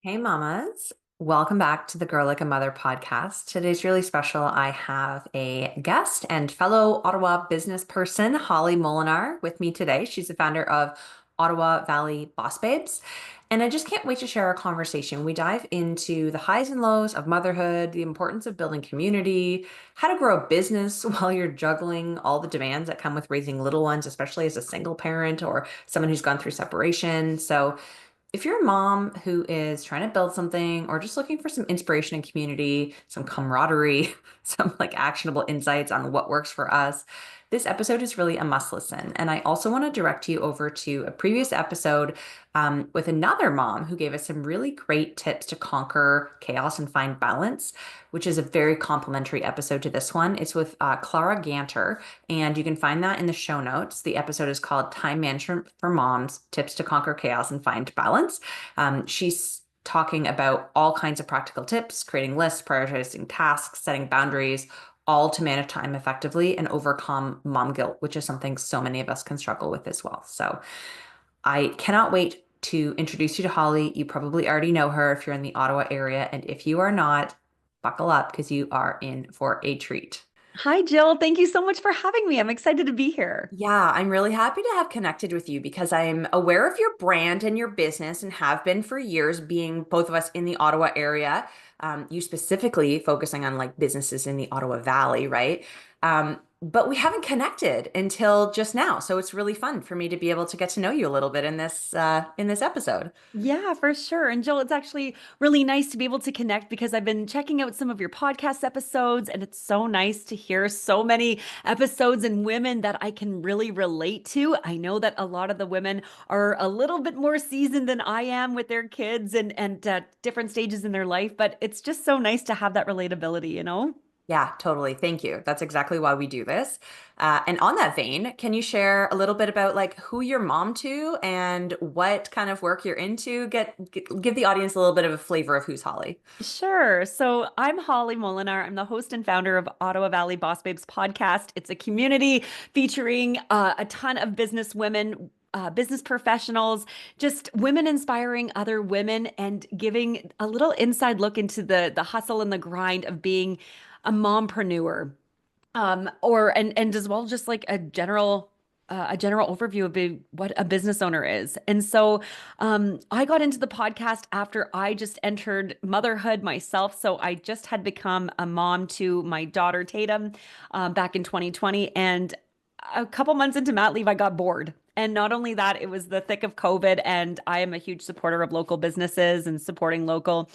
Hey, mamas. Welcome back to the Girl Like a Mother podcast. Today's really special. I have a guest and fellow Ottawa business person, Holly Molenaar, with me today. She's the founder of Ottawa Valley Boss Babes. And I just can't wait to share our conversation. We dive into the highs and lows of motherhood, the importance of building community, how to grow a business while you're juggling all the demands that come with raising little ones, especially as a single parent or someone who's gone through separation. So, if you're a mom who is trying to build something or just looking for some inspiration and community, some camaraderie, some like actionable insights on what works for us, this episode is really a must listen. And I also want to direct you over to a previous episode with another mom who gave us some really great tips to conquer chaos and find balance, which is a very complimentary episode to this one. It's with Clara Ganter, and you can find that in the show notes. The episode is called Time Management for Moms, Tips to Conquer Chaos and Find Balance. She's talking about all kinds of practical tips, creating lists, prioritizing tasks, setting boundaries, all to manage time effectively and overcome mom guilt, which is something so many of us can struggle with as well. So I cannot wait to introduce you to Holly. You probably already know her if you're in the Ottawa area. And if you are not, buckle up because you are in for a treat. Hi, Jill. Thank you so much for having me. I'm excited to be here. Yeah, I'm really happy to have connected with you because I'm aware of your brand and your business and have been for years, being both of us in the Ottawa area. You specifically focusing on like businesses in the Ottawa Valley, right? But we haven't connected until just now. So it's really fun for me to be able to get to know you a little bit in this episode. Yeah, for sure. And Jill, it's actually really nice to be able to connect because I've been checking out some of your podcast episodes, and it's so nice to hear so many episodes and women that I can really relate to. I know that a lot of the women are a little bit more seasoned than I am with their kids and different stages in their life, but it's just so nice to have that relatability. Yeah, totally. Thank you. That's exactly why we do this. And on that vein, can you share a little bit about like who you're mom to and what kind of work you're into? Give the audience a little bit of a flavor of who's Holly. Sure. So I'm Holly Molenaar. I'm the host and founder of Ottawa Valley Boss Babes podcast. It's a community featuring a ton of business women, business professionals, just women inspiring other women and giving a little inside look into the hustle and the grind of being a mompreneur. Or and as well just like a general overview of what a business owner is. And so I got into the podcast after I just entered motherhood myself. So I just had become a mom to my daughter Tatum back in 2020. And a couple months into mat leave, I got bored. And not only that, it was the thick of COVID, and I am a huge supporter of local businesses and supporting local.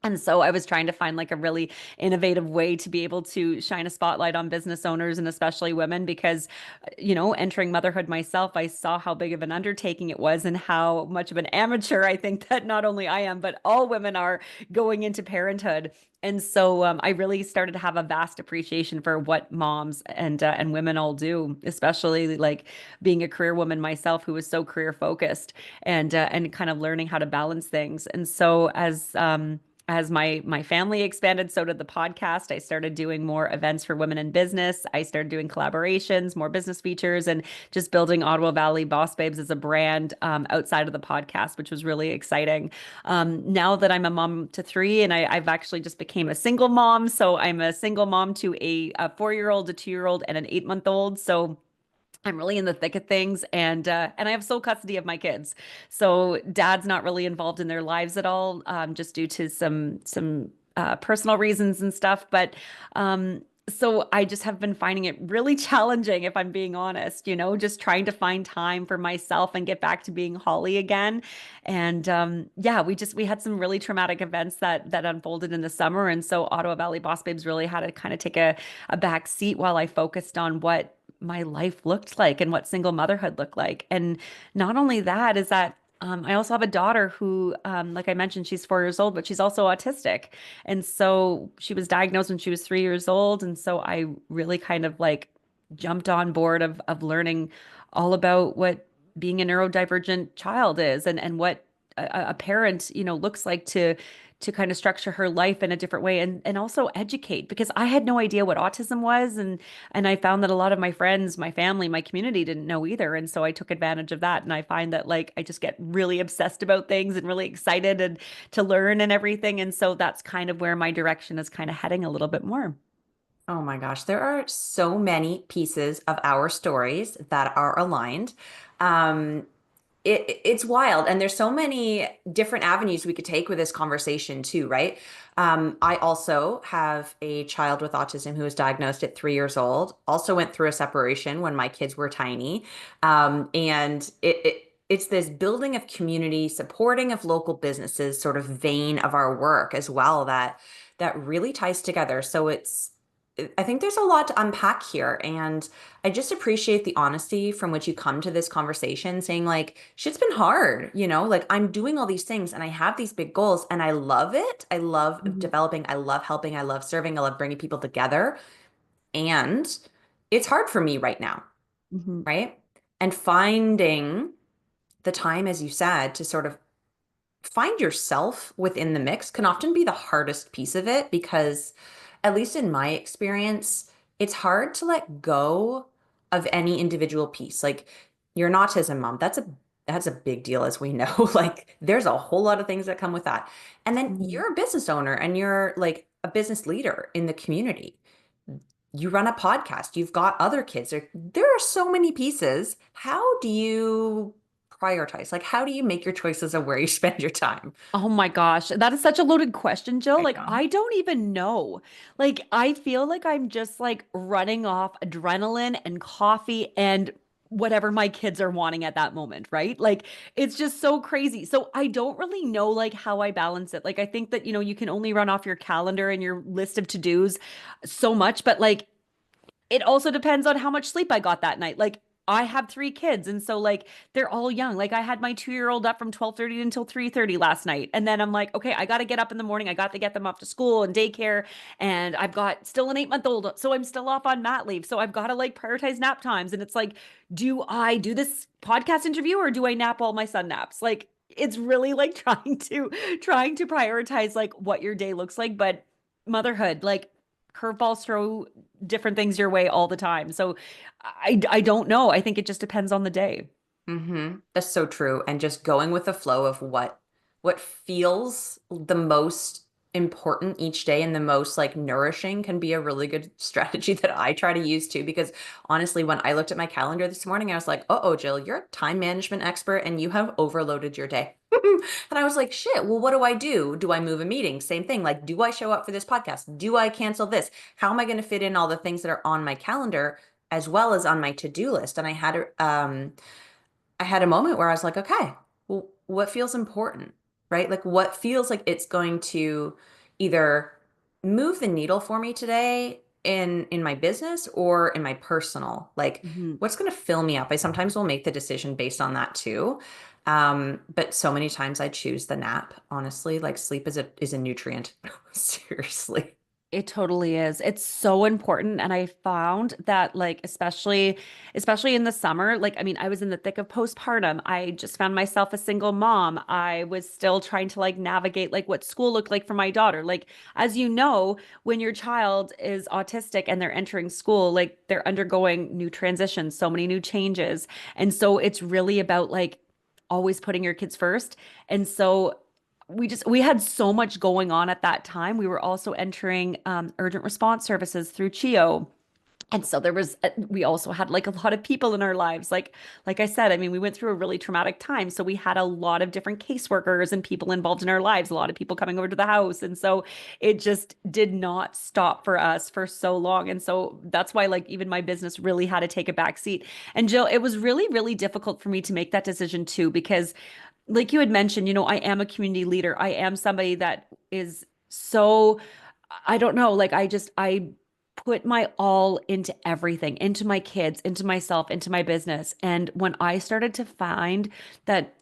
And so I was trying to find like a really innovative way to be able to shine a spotlight on business owners and especially women because, entering motherhood myself, I saw how big of an undertaking it was and how much of an amateur I think that not only I am, but all women are going into parenthood. And so I really started to have a vast appreciation for what moms and women all do, especially like being a career woman myself who was so career focused and kind of learning how to balance things. And so as my family expanded, so did the podcast. I started doing more events for women in business. I started doing collaborations, more business features, and just building Ottawa Valley Boss Babes as a brand outside of the podcast, which was really exciting. Now that I'm a mom to three, and I've actually just became a single mom, so I'm a single mom to a 4-year-old, a 2-year-old, and an 8-month-old. So I'm really in the thick of things and I have sole custody of my kids. So dad's not really involved in their lives at all, just due to some personal reasons and stuff. But so I just have been finding it really challenging, if I'm being honest, just trying to find time for myself and get back to being Holly again. And yeah, we had some really traumatic events that unfolded in the summer. And so Ottawa Valley Boss Babes really had to kind of take a back seat while I focused on what my life looked like and what single motherhood looked like. And not only that, is that I also have a daughter who, like I mentioned, she's 4 years old, but she's also autistic. And so she was diagnosed when she was 3 years old. And so I really kind of like jumped on board of learning all about what being a neurodivergent child is and what a parent, looks like to kind of structure her life in a different way and also educate because I had no idea what autism was and I found that a lot of my friends, my family, my community didn't know either. And so I took advantage of that. And I find that like I just get really obsessed about things and really excited and to learn and everything. And so that's kind of where my direction is kind of heading a little bit more. Oh my gosh, there are so many pieces of our stories that are aligned. Um, it's wild, and there's so many different avenues we could take with this conversation too, right? I also have a child with autism who was diagnosed at 3 years old. Also went through a separation when my kids were tiny, and it's this building of community, supporting of local businesses, sort of vein of our work as well that really ties together. So I think there's a lot to unpack here. And I just appreciate the honesty from which you come to this conversation, saying, like, shit's been hard, like I'm doing all these things and I have these big goals and I love it. I love Mhm. developing, I love helping, I love serving, I love bringing people together. And it's hard for me right now, Mhm. right? And finding the time, as you said, to sort of find yourself within the mix can often be the hardest piece of it because, at least in my experience, it's hard to let go of any individual piece. Like you're an autism mom, that's a big deal, as we know. Like there's a whole lot of things that come with that. And then Mhm. you're a business owner and you're like a business leader in the community. You run a podcast, you've got other kids. There are so many pieces. How do you prioritize? Like, how do you make your choices of where you spend your time? Oh my gosh, that is such a loaded question, Jill. I Like, know. I don't even know. Like, I feel like I'm just like running off adrenaline and coffee and whatever my kids are wanting at that moment, right? Like, it's just so crazy. So, I don't really know like how I balance it. Like, I think that, you can only run off your calendar and your list of to-dos so much, but like it also depends on how much sleep I got that night. Like I have three kids, and so like they're all young. Like I had my 2 year old up from 12:30 until 3:30 last night. And then I'm like, okay, I got to get up in the morning. I got to get them off to school and daycare. And I've got still an 8 month old. So I'm still off on mat leave. So I've got to like prioritize nap times. And it's like, do I do this podcast interview or do I nap all my son naps? Like it's really like trying to prioritize like what your day looks like. But motherhood, like curveballs throw different things your way all the time. So I don't know. I think it just depends on the day. That's so true. And just going with the flow of what feels the most important each day and the most like nourishing can be a really good strategy that I try to use too. Because honestly, when I looked at my calendar this morning, I was like, oh, Jill, you're a time management expert and you have overloaded your day. And I was like, shit, well, what do I do? Do I move a meeting? Same thing. Like, do I show up for this podcast? Do I cancel this? How am I going to fit in all the things that are on my calendar as well as on my to-do list? And I had a moment where I was like, okay, well, what feels important, right? Like what feels like it's going to either move the needle for me today in my business or in my personal. Like Mhm. what's going to fill me up? I sometimes will make the decision based on that too. But so many times I choose the nap, honestly. Like sleep is a nutrient. Seriously. It totally is. It's so important. And I found that like especially in the summer, like I mean, I was in the thick of postpartum. I just found myself a single mom. I was still trying to like navigate like what school looked like for my daughter. Like as you know, when your child is autistic and they're entering school, like they're undergoing new transitions, so many new changes. And so it's really about like always putting your kids first. And so we had so much going on at that time. We were also entering urgent response services through CHIO. And so there was we also had like a lot of people in our lives. Like I said, I mean, we went through a really traumatic time. So we had a lot of different caseworkers and people involved in our lives, a lot of people coming over to the house. And so it just did not stop for us for so long. And so that's why like even my business really had to take a back seat. And Jill, it was really, really difficult for me to make that decision too, because like you had mentioned, I am a community leader. I am somebody that is so, I don't know, like I put my all into everything, into my kids, into myself, into my business. And when I started to find that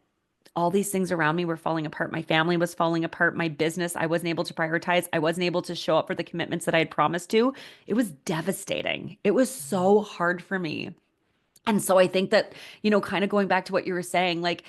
all these things around me were falling apart, my family was falling apart, my business, I wasn't able to prioritize, I wasn't able to show up for the commitments that I had promised to, it was devastating. It was so hard for me. And so I think that, kind of going back to what you were saying, like,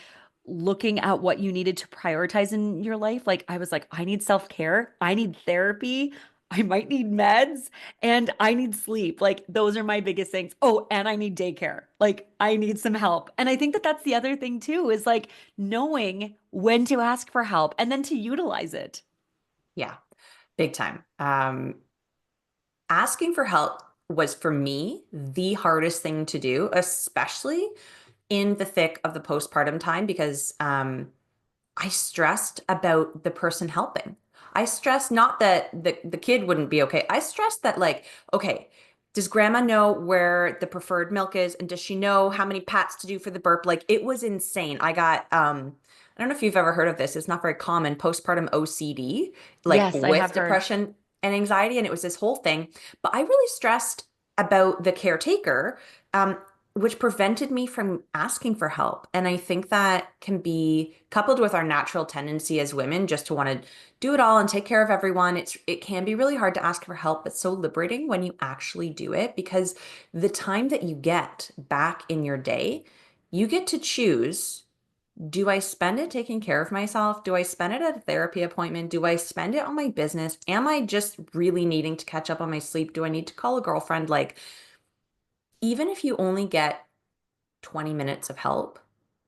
looking at what you needed to prioritize in your life. Like I was like, I need self-care, I need therapy, I might need meds, and I need sleep. Like those are my biggest things. Oh, and I need daycare. Like I need some help. And I think that that's the other thing too, is like knowing when to ask for help and then to utilize it. Yeah, big time. Asking for help was for me the hardest thing to do, especially in the thick of the postpartum time, because I stressed about the person helping. I stressed not that the kid wouldn't be okay. I stressed that, like, okay, does grandma know where the preferred milk is? And does she know how many pats to do for the burp? Like, it was insane. I got, I don't know if you've ever heard of this. It's not very common, postpartum OCD, like Yes, I have with heard. depression and anxiety. And it was this whole thing. But I really stressed about the caretaker, which prevented me from asking for help. And I think that can be coupled with our natural tendency as women just to want to do it all and take care of everyone. It can be really hard to ask for help, but so liberating when you actually do it, because the time that you get back in your day, you get to choose. Do I spend it taking care of myself? Do I spend it at a therapy appointment? Do I spend it on my business? Am I just really needing to catch up on my sleep? Do I need to call a girlfriend? Like, even if you only get 20 minutes of help,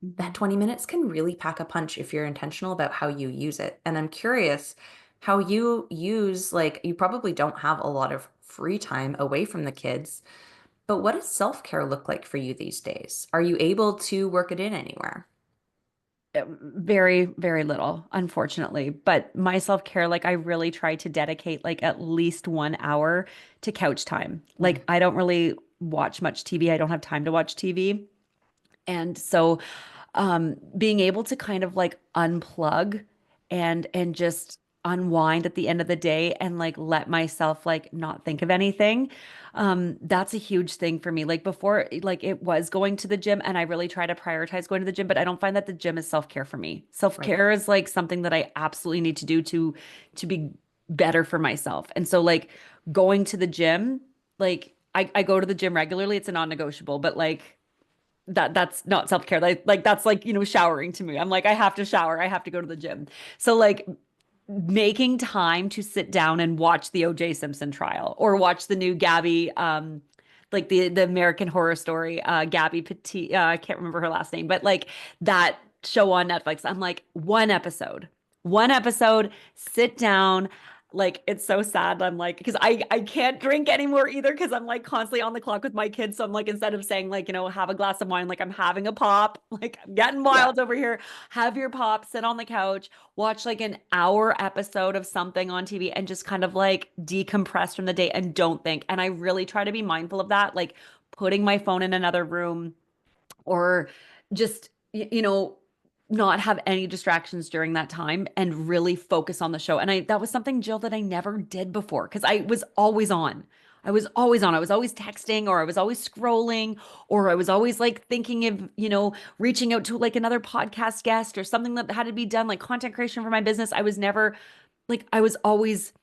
that Mhm. 20 minutes can really pack a punch if you're intentional about how you use it. And I'm curious how you use, like, you probably don't have a lot of free time away from the kids, but what does self-care look like for you these days? Are you able to work it in anywhere? Very, very little, unfortunately. But my self-care, like I really try to dedicate like at least 1 hour to couch time. Mm. Like I don't really watch much TV. I don't have time to watch TV. And so being able to kind of like unplug and just unwind at the end of the day and like let myself like not think of anything. That's a huge thing for me. Like before, like it was going to the gym and I really try to prioritize going to the gym, but I don't find that the gym is self-care for me. Right. Self-care is like something that I absolutely need to do to be better for myself. And so like going to the gym, like I go to the gym regularly. It's a non-negotiable, but like that's not self-care. Like that's like, showering to me. I'm like, I have to shower. I have to go to the gym. So like making time to sit down and watch the OJ Simpson trial or watch the new Gabby, like the American Horror Story, Gabby Petit, I can't remember her last name, but like that show on Netflix. I'm like, one episode, sit down. Like it's so sad. I'm like, because I can't drink anymore either because I'm like constantly on the clock with my kids. So I'm like, instead of saying like, have a glass of wine, like I'm having a pop, like I'm getting Yeah. wild over here. Have your pop, sit on the couch, watch like an hour episode of something on TV and just kind of like decompress from the day and don't think. And I really try to be mindful of that, like putting my phone in another room or just, not have any distractions during that time and really focus on the show. And that was something, Jill, that I never did before because I was always on. I was always on. I was always texting or I was always scrolling or I was always like thinking of, reaching out to like another podcast guest or something that had to be done, like content creation for my business. I was never like, I was always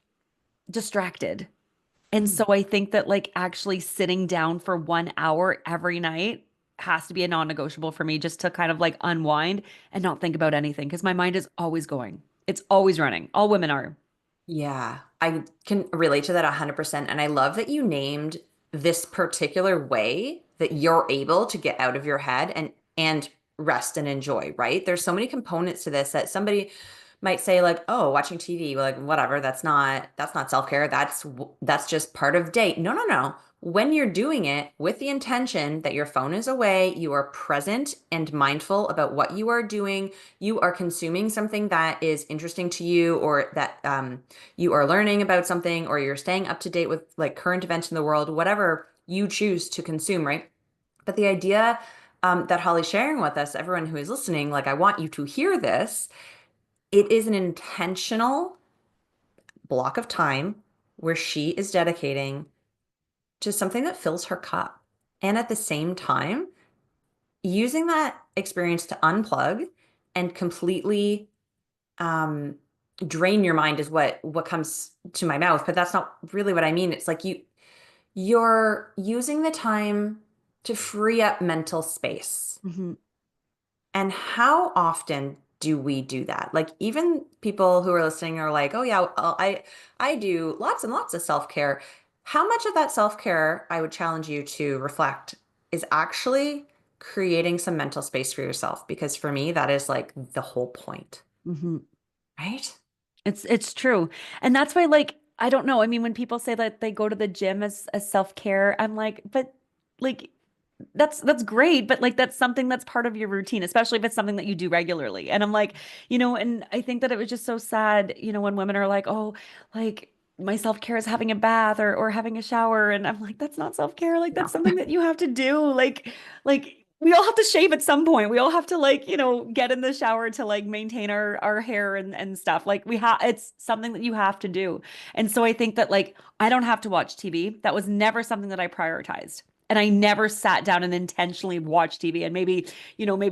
distracted. And Mm. so I think that like actually sitting down for 1 hour every night has to be a non-negotiable for me just to kind of like unwind and not think about anything because my mind is always going. It's always running. All women are. Yeah, I can relate to that 100%. And I love that you named this particular way that you're able to get out of your head and rest and enjoy, right? There's so many components to this that somebody might say like, "Oh, watching TV, like whatever, that's not self-care. That's just part of date." No, no, no. When you're doing it with the intention that your phone is away, you are present and mindful about what you are doing. You are consuming something that is interesting to you, or that you are learning about something, or you're staying up to date with like current events in the world, whatever you choose to consume, right? But the idea that Holly's sharing with us, everyone who is listening, like I want you to hear this, it is an intentional block of time where she is dedicating to something that fills her cup. And at the same time, using that experience to unplug and completely um, drain your mind is what comes to my mouth, but that's not really what I mean. It's like you're using the time to free up mental space. Mhm. And how often do we do that? Like even people who are listening are like, "Oh yeah, I do lots and lots of self-care." How much of that self-care, I would challenge you to reflect, is actually creating some mental space for yourself? Because for me, that is like the whole point, Mhm. right? It's true. And that's why like I don't know. I mean, when people say that they go to the gym as self-care, I'm like, but like that's great, but like that's something that's part of your routine, especially if it's something that you do regularly. And I'm like, and I think that it was just so sad, when women are like, "Oh, like my self-care is having a bath or having a shower." And I'm like, that's not self-care. Like that's No. something that you have to do. Like we all have to shave at some point. We all have to like, get in the shower to like maintain our hair and stuff. Like it's something that you have to do. And so I think that like I don't have to watch TV. That was never something that I prioritized. And I never sat down and intentionally watched TV. And maybe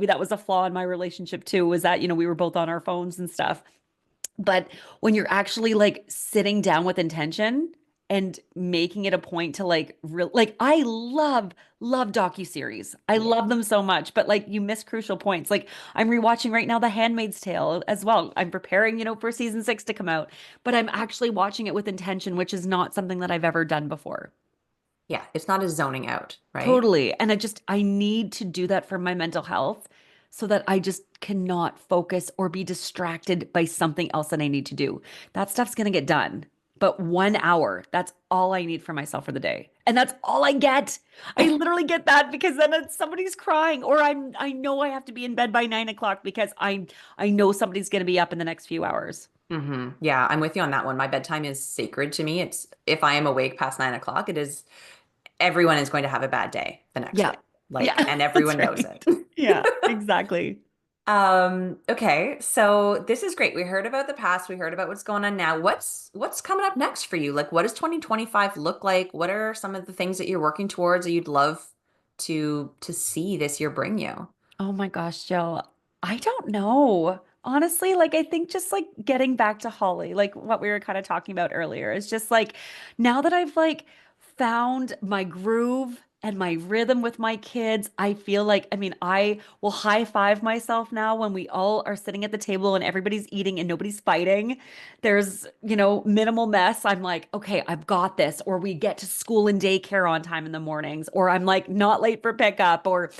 that was a flaw in my relationship too, was that, we were both on our phones and stuff. But when you're actually like sitting down with intention and making it a point to like real like I love docuseries. I Yeah. love them so much, but like you miss crucial points. Like I'm rewatching right now The Handmaid's Tale as well. I'm preparing, for season 6 to come out, but I'm actually watching it with intention, which is not something that I've ever done before. Yeah, it's not a zoning out, right? Totally. And I need to do that for my mental health so that I just cannot focus or be distracted by something else that I need to do. That stuff's going to get done. But 1 hour, that's all I need for myself for the day. And that's all I get. I literally get that because then somebody's crying or I know I have to be in bed by 9 o'clock because I know somebody's going to be up in the next few hours. Yeah, I'm with you on that one. My bedtime is sacred to me. It's if I am awake past 9 o'clock, it is everyone is going to have a bad day the next Yeah. day. Like, Yeah, and that's everyone knows right. it. Yeah, exactly. Okay, so this is great. We heard about the past, we heard about what's going on now. What's coming up next for you? Like, what does 2025 look like? What are some of the things that you're working towards that you'd love to see this year bring you? Oh my gosh, Jill. I don't know. Honestly, like I think just like getting back to Holly, like what we were kind of talking about earlier, is just like now that I've like found my groove and my rhythm with my kids, I feel like, I mean, I will high five myself now when we all are sitting at the table and everybody's eating and nobody's fighting. There's, minimal mess. I'm like, okay, I've got this. Or we get to school and daycare on time in the mornings, or I'm like not late for pickup, or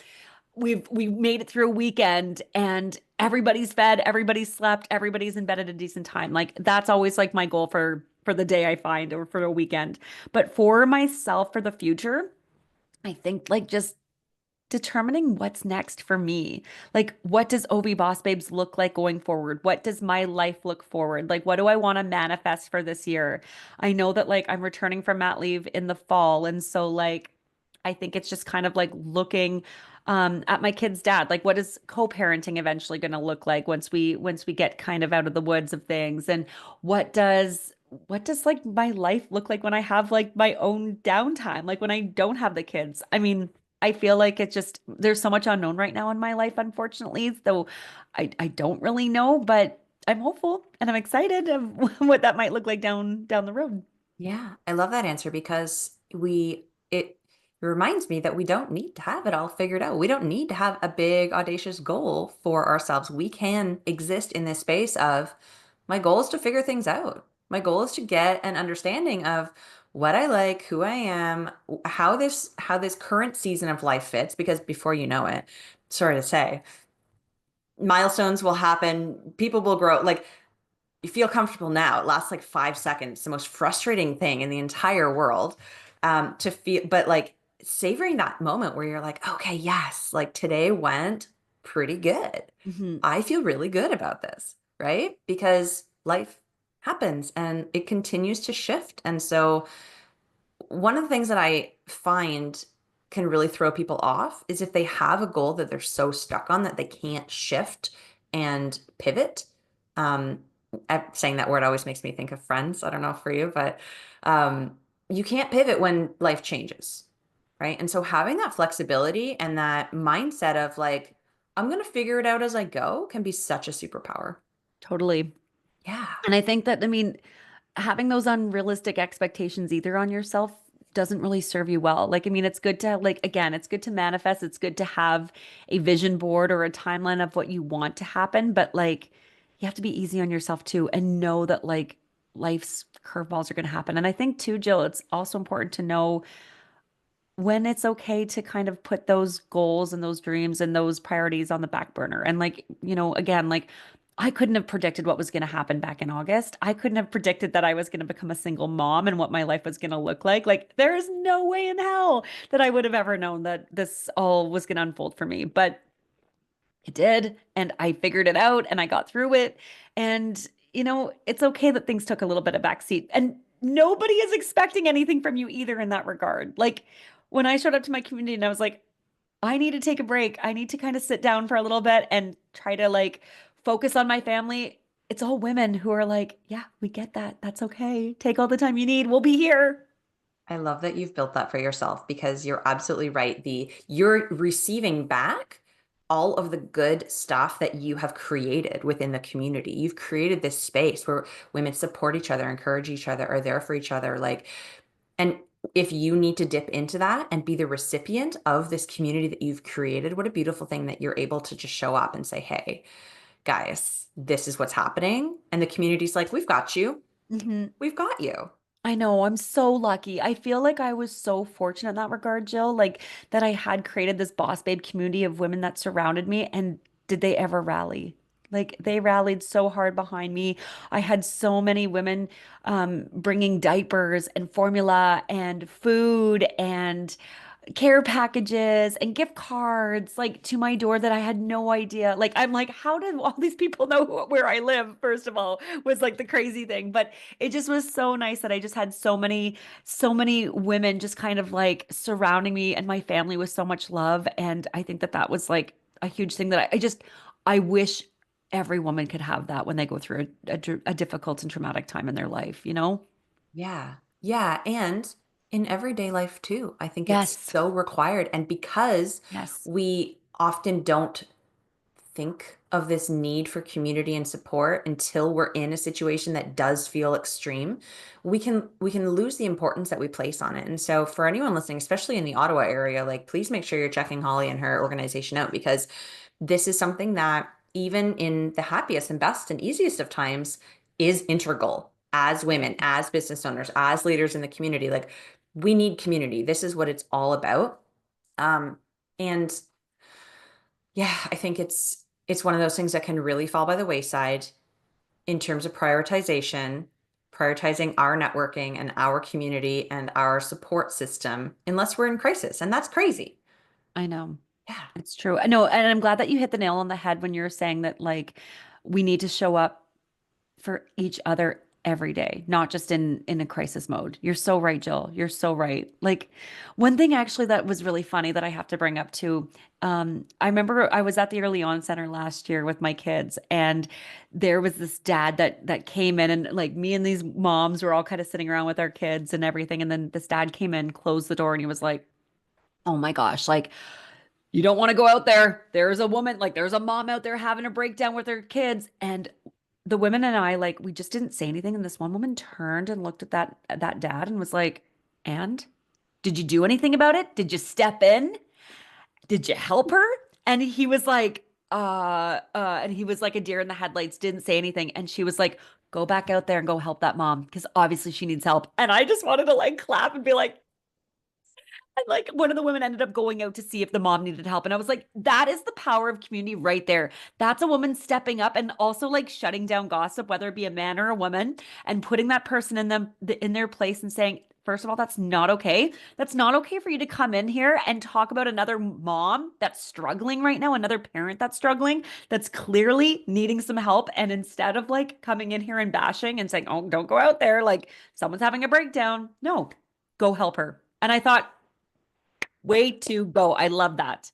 we made it through a weekend and everybody's fed, everybody's slept, everybody's in bed at a decent time. Like that's always like my goal for the day I find or for the weekend. But for myself for the future, I think like just determining what's next for me. Like what does OV Boss Babes look like going forward? What does my life look forward? Like what do I want to manifest for this year? I know that like I'm returning from mat leave in the fall and so like I think it's just kind of like looking at my kid's dad. Like, what is co-parenting eventually going to look like once we get kind of out of the woods of things? And what does what does like my life look like when I have like my own downtime? Like when I don't have the kids? I mean, I feel like it's just there's so much unknown right now in my life, unfortunately. So I don't really know, but I'm hopeful and I'm excited of what that might look like down the road. Yeah, I love that answer because it reminds me that we don't need to have it all figured out. We don't need to have a big, audacious goal for ourselves. We can exist in this space of my goal is to figure things out. My goal is to get an understanding of what I like, who I am, how this current season of life fits, because before you know it, sorry to say, milestones will happen, people will grow. Like you feel comfortable now. It lasts like 5 seconds. The most frustrating thing in the entire world. To feel, but like savoring that moment where you're like, okay, yes, like today went pretty good. Mhm. I feel really good about this, right? Because life happens and it continues to shift. And so one of the things that I find can really throw people off is if they have a goal that they're so stuck on that they can't shift and pivot. Um, Saying that word always makes me think of friends. I don't know for you, but um, you can't pivot when life changes, right? And so having that flexibility and that mindset of like, I'm going to figure it out as I go can be such a superpower. Totally. Yeah. And I think that, I mean, having those unrealistic expectations either on yourself doesn't really serve you well. Like, I mean, it's good to like, again, it's good to manifest. It's good to have a vision board or a timeline of what you want to happen, but like, you have to be easy on yourself too and know that like life's curveballs are going to happen. And I think too, Jill, it's also important to know when it's okay to kind of put those goals and those dreams and those priorities on the back burner. And like, again, like I couldn't have predicted what was going to happen back in August. I couldn't have predicted that I was going to become a single mom and what my life was going to look like. Like, there is no way in hell that I would have ever known that this all was going to unfold for me. But it did, and I figured it out and I got through it. And, it's okay that things took a little bit of backseat. And nobody is expecting anything from you either in that regard. Like when I showed up to my community and I was like, I need to take a break. I need to kind of sit down for a little bit and try to like focus on my family. It's all women who are like, yeah, we get that. That's okay. Take all the time you need. We'll be here. I love that you've built that for yourself because you're absolutely right. You're receiving back all of the good stuff that you have created within the community. You've created this space where women support each other, encourage each other, are there for each other. And if you need to dip into that and be the recipient of this community that you've created, what a beautiful thing that you're able to just show up and say, hey, guys, this is what's happening. And the community's like, we've got you. Mhm. We've got you. I know, I'm so lucky. I feel like I was so fortunate in that regard, Jill, like that I had created this boss babe community of women that surrounded me. And did they ever rally? Like they rallied so hard behind me. I had so many women bringing diapers and formula and food and care packages and gift cards like to my door that I had no idea. Like I'm like, how did all these people know where I live? First of all, was like the crazy thing. But it just was so nice that I just had so many women just kind of like surrounding me and my family with so much love. And I think that that was like a huge thing that I wish every woman could have that when they go through a difficult and traumatic time in their life, you know? Yeah. Yeah. And in everyday life too, I think it's Yes. so required. And because Yes. we often don't think of this need for community and support until we're in a situation that does feel extreme, we can lose the importance that we place on it. And so for anyone listening, especially in the Ottawa area, like please make sure you're checking Holly and her organization out because this is something that even in the happiest and best and easiest of times is integral as women, as business owners, as leaders in the community. Like we need community. This is what it's all about. And yeah, I think it's one of those things that can really fall by the wayside in terms of prioritization, prioritizing our networking and our community and our support system, unless we're in crisis. And that's crazy. I know. Yeah. It's true. No, and I'm glad that you hit the nail on the head when you're saying that like we need to show up for each other every day, not just in a crisis mode. You're so right, Jill. You're so right. Like one thing actually that was really funny that I have to bring up too. I remember I was at the early on center last year with my kids, and there was this dad that came in, and like me and these moms were all kind of sitting around with our kids and everything. And then this dad came in, closed the door, and he was like, "Oh my gosh, like you don't want to go out there. There's a woman, like there's a mom out there having a breakdown with her kids." And the women and I, like, we just didn't say anything. And this one woman turned and looked at that dad and was like, "And did you do anything about it? Did you step in? Did you help her?" And he was like, and he was like a deer in the headlights, didn't say anything. And she was like, "Go back out there and go help that mom because obviously she needs help." And I just wanted to like clap and be like, and like one of the women ended up going out to see if the mom needed help. And I was like, that is the power of community right there. That's a woman stepping up and also like shutting down gossip, whether it be a man or a woman, and putting that person in their place and saying, first of all, that's not okay. That's not okay for you to come in here and talk about another mom that's struggling right now, another parent that's struggling, that's clearly needing some help. And instead of like coming in here and bashing and saying, "Oh, don't go out there, like someone's having a breakdown," no, go help her. And I thought, way to go. I love that.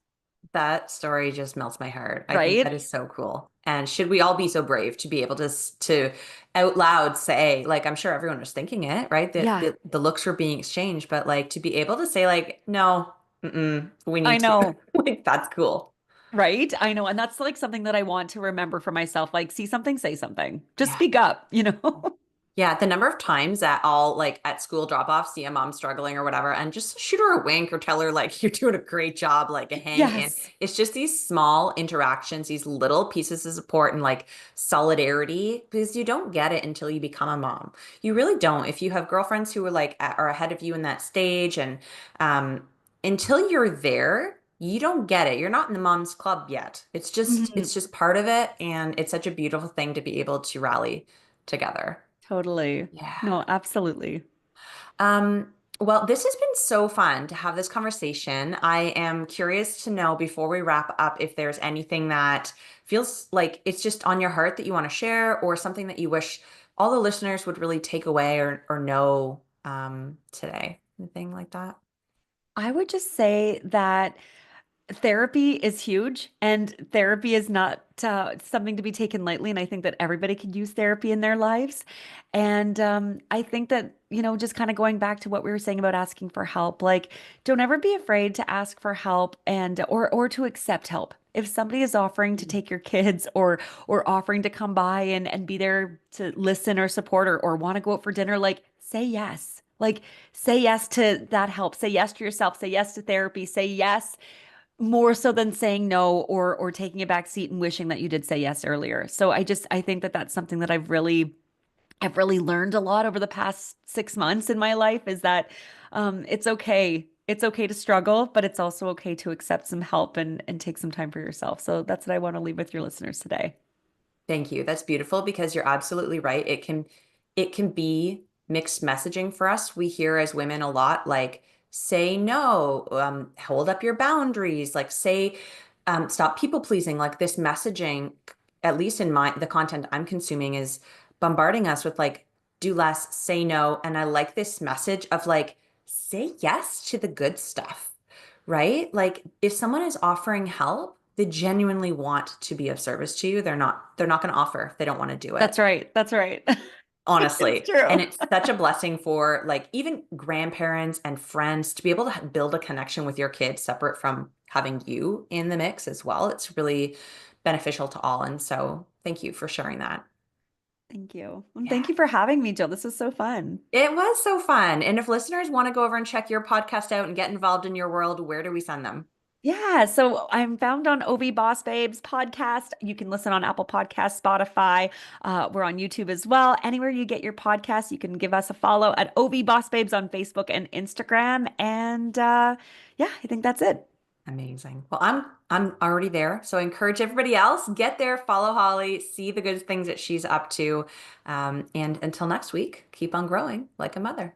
That story just melts my heart. I think that Right? is so cool. And should we all be so brave to be able to out loud say, like, I'm sure everyone was thinking it, right? That Yeah, the looks were being exchanged, but like to be able to say, like, no, we I need to, know. like, that's cool. Right? I know. And that's like something that I want to remember for myself. Like, see something, say something. Just Yeah. speak up, you know? Yeah, the number of times that I'll like at school drop off, see a mom struggling or whatever, and just shoot her a wink or tell her like you're doing a great job, like hang in. Yes. It's just these small interactions, these little pieces of support and like solidarity, because you don't get it until you become a mom. You really don't. If you have girlfriends who are like are ahead of you in that stage, and until you're there, you don't get it. You're not in the mom's club yet. Mhm. It's just part of it, and it's such a beautiful thing to be able to rally together. Totally. Yeah. No, absolutely. Well, this has been so fun to have this conversation. I am curious to know before we wrap up if there's anything that feels like it's just on your heart that you want to share, or something that you wish all the listeners would really take away or know today. Anything like that? I would just say that therapy is huge, and therapy is not something to be taken lightly. And I think that everybody could use therapy in their lives. And I think that, just kind of going back to what we were saying about asking for help, like don't ever be afraid to ask for help and or to accept help. If somebody is offering to take your kids or offering to come by and be there to listen or support or want to go out for dinner, like say yes. Like say yes to that help. Say yes to yourself. Say yes to therapy. Say yes more so than saying no or taking a back seat and wishing that you did say yes earlier. So I think that that's something that I've really learned a lot over the past 6 months in my life is that it's okay. It's okay to struggle, but it's also okay to accept some help and take some time for yourself. So that's what I want to leave with your listeners today. Thank you. That's beautiful because you're absolutely right. It can be mixed messaging for us. We hear as women a lot like say no, hold up your boundaries, like say stop people pleasing. Like this messaging, at least in the content I'm consuming is bombarding us with like do less, say no. And I like this message of like say yes to the good stuff, right? Like if someone is offering help, they genuinely want to be of service to you. They're not going to offer if they don't want to do it. That's right. That's right. It's Honestly. true. And it's such a blessing for like even grandparents and friends to be able to build a connection with your kids separate from having you in the mix as well. It's really beneficial to all. And so thank you for sharing that. Thank you. And Yeah. thank you for having me, Jill. This was so fun. It was so fun. And if listeners want to go over and check your podcast out and get involved in your world, where do we send them? Yeah, so I'm found on OV Boss Babes podcast. You can listen on Apple Podcasts, Spotify. We're on YouTube as well. Anywhere you get your podcasts, you can give us a follow at OV Boss Babes on Facebook and Instagram. And yeah, I think that's it. Amazing. Well, I'm already there. So I encourage everybody else, get there, follow Holly, see the good things that she's up to. And until next week, keep on growing like a mother.